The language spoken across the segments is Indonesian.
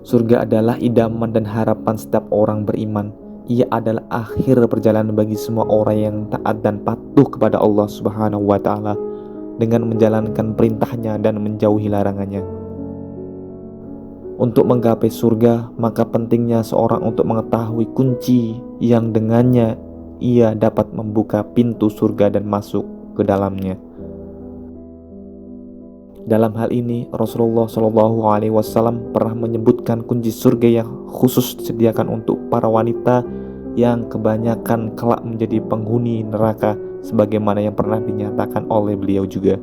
Surga adalah idaman dan harapan setiap orang beriman. Ia adalah akhir perjalanan bagi semua orang yang taat dan patuh kepada Allah Subhanahu wa Ta'ala dengan menjalankan perintahnya dan menjauhi larangannya. Untuk menggapai surga, maka pentingnya seorang untuk mengetahui kunci yang dengannya ia dapat membuka pintu surga dan masuk ke dalamnya. Dalam hal ini, Rasulullah SAW pernah menyebutkan kunci surga yang khusus disediakan untuk para wanita yang kebanyakan kelak menjadi penghuni neraka, sebagaimana yang pernah dinyatakan oleh beliau juga.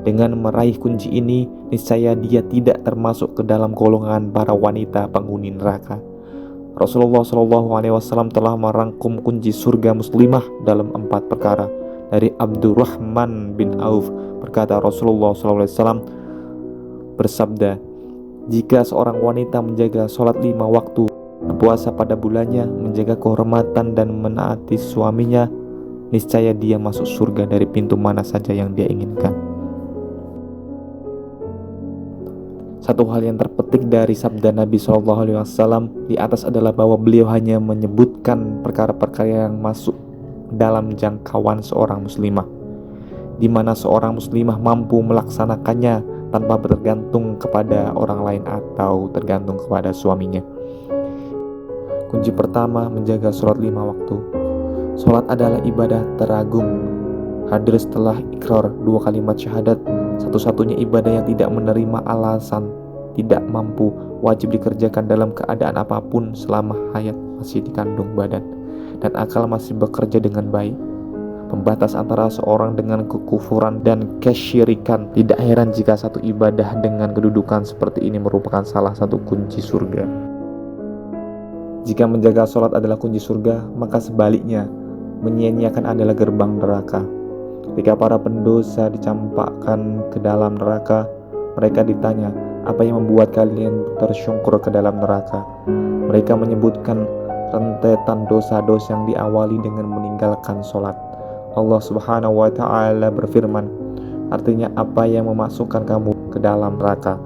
Dengan meraih kunci ini, niscaya dia tidak termasuk ke dalam golongan para wanita penghuni neraka. Rasulullah SAW telah merangkum kunci surga muslimah dalam 4 perkara. Dari Abdurrahman bin Auf berkata, Rasulullah SAW bersabda, jika seorang wanita menjaga sholat 5 waktu, berpuasa pada bulannya, menjaga kehormatan dan menaati suaminya, niscaya dia masuk surga dari pintu mana saja yang dia inginkan. Satu hal yang terpetik dari sabda Nabi SAW di atas adalah bahwa beliau hanya menyebutkan perkara-perkara yang masuk dalam jangkauan seorang muslimah, di mana seorang muslimah mampu melaksanakannya tanpa bergantung kepada orang lain atau tergantung kepada suaminya. Kunci pertama, menjaga sholat 5 waktu. Sholat adalah ibadah teragung. Hadir setelah ikrar 2 kalimat syahadat, satu-satunya ibadah yang tidak menerima alasan tidak mampu, wajib dikerjakan dalam keadaan apapun selama hayat masih dikandung badan dan akal masih bekerja dengan baik. Pembatas antara seorang dengan kekufuran dan kesyirikan. Tidak heran jika satu ibadah dengan kedudukan seperti ini merupakan salah satu kunci surga. Jika menjaga sholat adalah kunci surga, maka sebaliknya, menyia-nyiakan adalah gerbang neraka. Ketika para pendosa dicampakkan ke dalam neraka, mereka ditanya, apa yang membuat kalian tersungkur ke dalam neraka? Mereka menyebutkan rentetan dosa-dosa yang diawali dengan meninggalkan sholat. Allah Subhanahu wa Ta'ala berfirman, artinya apa yang memasukkan kamu ke dalam neraka?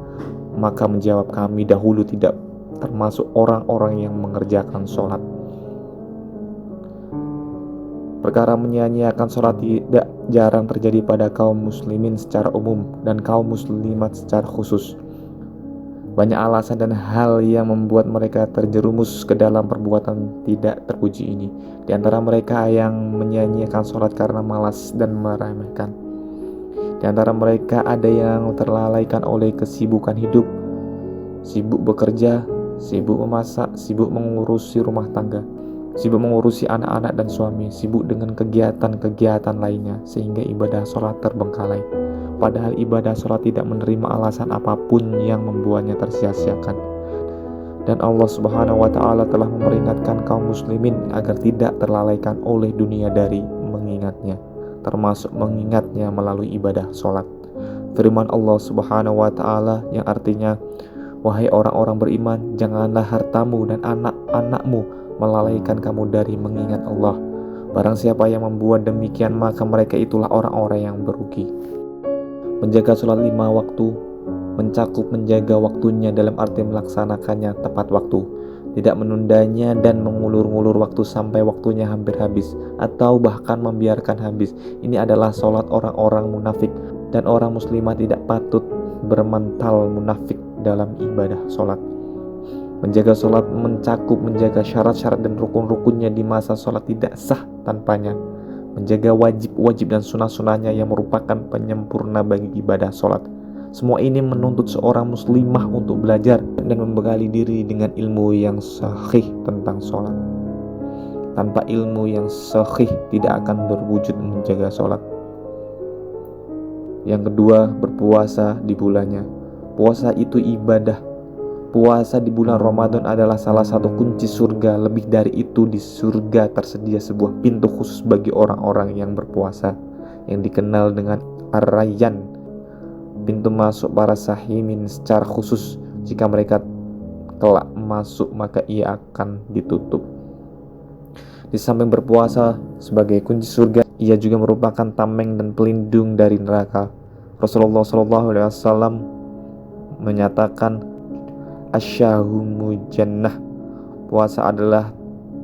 Maka menjawab, kami dahulu tidak termasuk orang-orang yang mengerjakan sholat. Perkara menyia-nyiakan sholat tidak jarang terjadi pada kaum muslimin secara umum dan kaum muslimat secara khusus. Banyak alasan dan hal yang membuat mereka terjerumus ke dalam perbuatan tidak terpuji ini. Di antara mereka yang menyia-nyiakan sholat karena malas dan meremehkan. Di antara mereka ada yang terlalaikan oleh kesibukan hidup, sibuk bekerja, sibuk memasak, sibuk mengurusi rumah tangga, sibuk mengurusi anak-anak dan suami, sibuk dengan kegiatan-kegiatan lainnya, sehingga ibadah sholat terbengkalai. Padahal ibadah sholat tidak menerima alasan apapun yang membuatnya tersia-siakan. Dan Allah Subhanahu wa Ta'ala telah memperingatkan kaum muslimin agar tidak terlalaikan oleh dunia dari mengingatnya, termasuk mengingatnya melalui ibadah sholat. Firman Allah Subhanahu wa Ta'ala yang artinya, wahai orang-orang beriman, janganlah hartamu dan anak-anakmu melalaikan kamu dari mengingat Allah. Barang siapa yang membuat demikian, maka mereka itulah orang-orang yang berugi. Menjaga sholat 5 waktu mencakup menjaga waktunya dalam arti melaksanakannya tepat waktu, tidak menundanya dan mengulur-ngulur waktu sampai waktunya hampir habis atau bahkan membiarkan habis. Ini adalah sholat orang-orang munafik, dan orang muslimah tidak patut bermental munafik dalam ibadah sholat. Menjaga sholat mencakup menjaga syarat-syarat dan rukun-rukunnya di masa sholat tidak sah tanpanya, menjaga wajib-wajib dan sunnah-sunnahnya yang merupakan penyempurna bagi ibadah sholat. Semua ini menuntut seorang muslimah untuk belajar dan membekali diri dengan ilmu yang sahih tentang sholat. Tanpa ilmu yang sahih tidak akan berwujud menjaga sholat. Yang kedua, berpuasa di bulannya. Puasa itu ibadah. Puasa di bulan Ramadan adalah salah satu kunci surga. Lebih dari itu, di surga tersedia sebuah pintu khusus bagi orang-orang yang berpuasa, yang dikenal dengan Ar-Rayyan, pintu masuk para sahimin secara khusus. Jika mereka kelak masuk, maka ia akan ditutup. Di samping berpuasa sebagai kunci surga, ia juga merupakan tameng dan pelindung dari neraka. Rasulullah SAW menyatakan, asyahumu jannah. Puasa adalah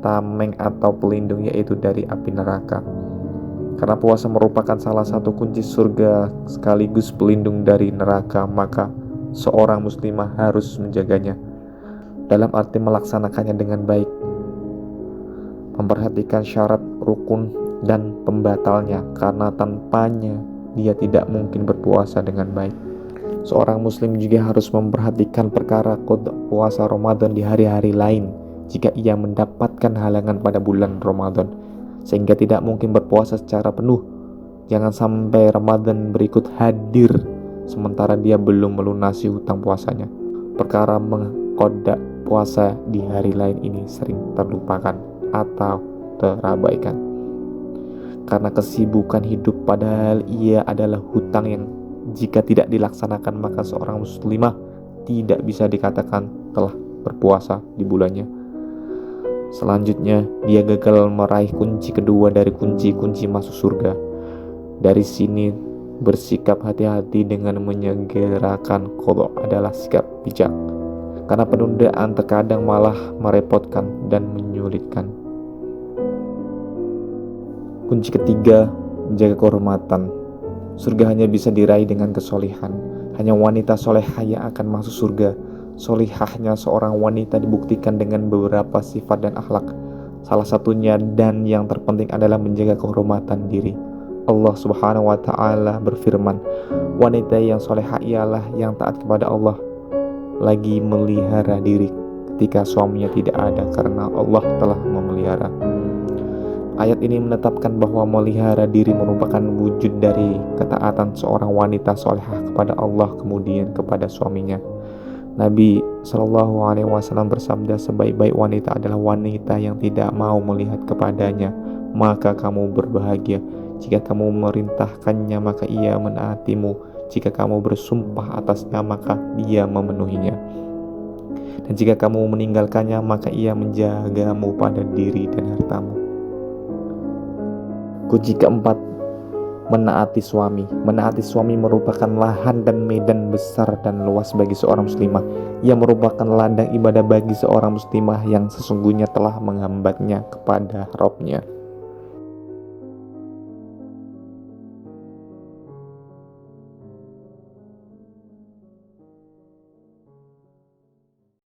tameng atau pelindung, yaitu dari api neraka. Karena puasa merupakan salah satu kunci surga sekaligus pelindung dari neraka, maka seorang muslimah harus menjaganya dalam arti melaksanakannya dengan baik, memperhatikan syarat, rukun, dan pembatalnya, karena tanpanya dia tidak mungkin berpuasa dengan baik. Seorang muslim juga harus memperhatikan perkara qada puasa Ramadan di hari-hari lain jika ia mendapatkan halangan pada bulan Ramadan, sehingga tidak mungkin berpuasa secara penuh. Jangan sampai Ramadan berikut hadir sementara dia belum melunasi hutang puasanya. Perkara mengqada puasa di hari lain ini sering terlupakan atau terabaikan karena kesibukan hidup, padahal ia adalah hutang yang jika tidak dilaksanakan maka seorang muslimah tidak bisa dikatakan telah berpuasa di bulannya. Selanjutnya, dia gagal meraih kunci kedua dari kunci-kunci masuk surga. Dari sini, bersikap hati-hati dengan menyegerakan qada adalah sikap bijak, karena penundaan terkadang malah merepotkan dan menyulitkan. Kunci ketiga, menjaga kehormatan. Surga hanya bisa diraih dengan kesolihan. Hanya wanita solehah yang akan masuk surga. Solihahnya seorang wanita dibuktikan dengan beberapa sifat dan akhlak. Salah satunya dan yang terpenting adalah menjaga kehormatan diri. Allah Subhanahu wa Ta'ala berfirman, wanita yang solehah ialah yang taat kepada Allah, lagi melihara diri ketika suaminya tidak ada, karena Allah telah memelihara. Ayat ini menetapkan bahwa melihara diri merupakan wujud dari ketaatan seorang wanita solehah kepada Allah kemudian kepada suaminya. Nabi Shallallahu Alaihi Wasallam bersabda, sebaik-baik wanita adalah wanita yang tidak mau melihat kepadanya, maka kamu berbahagia. Jika kamu merintahkannya maka ia menaatimu. Jika kamu bersumpah atasnya maka dia memenuhinya. Dan jika kamu meninggalkannya maka ia menjagamu pada diri dan hartamu. Kunci keempat, menaati suami. Menaati suami merupakan lahan dan medan besar dan luas bagi seorang muslimah. Ia merupakan ladang ibadah bagi seorang muslimah yang sesungguhnya telah menghambatnya kepada Rabb-nya.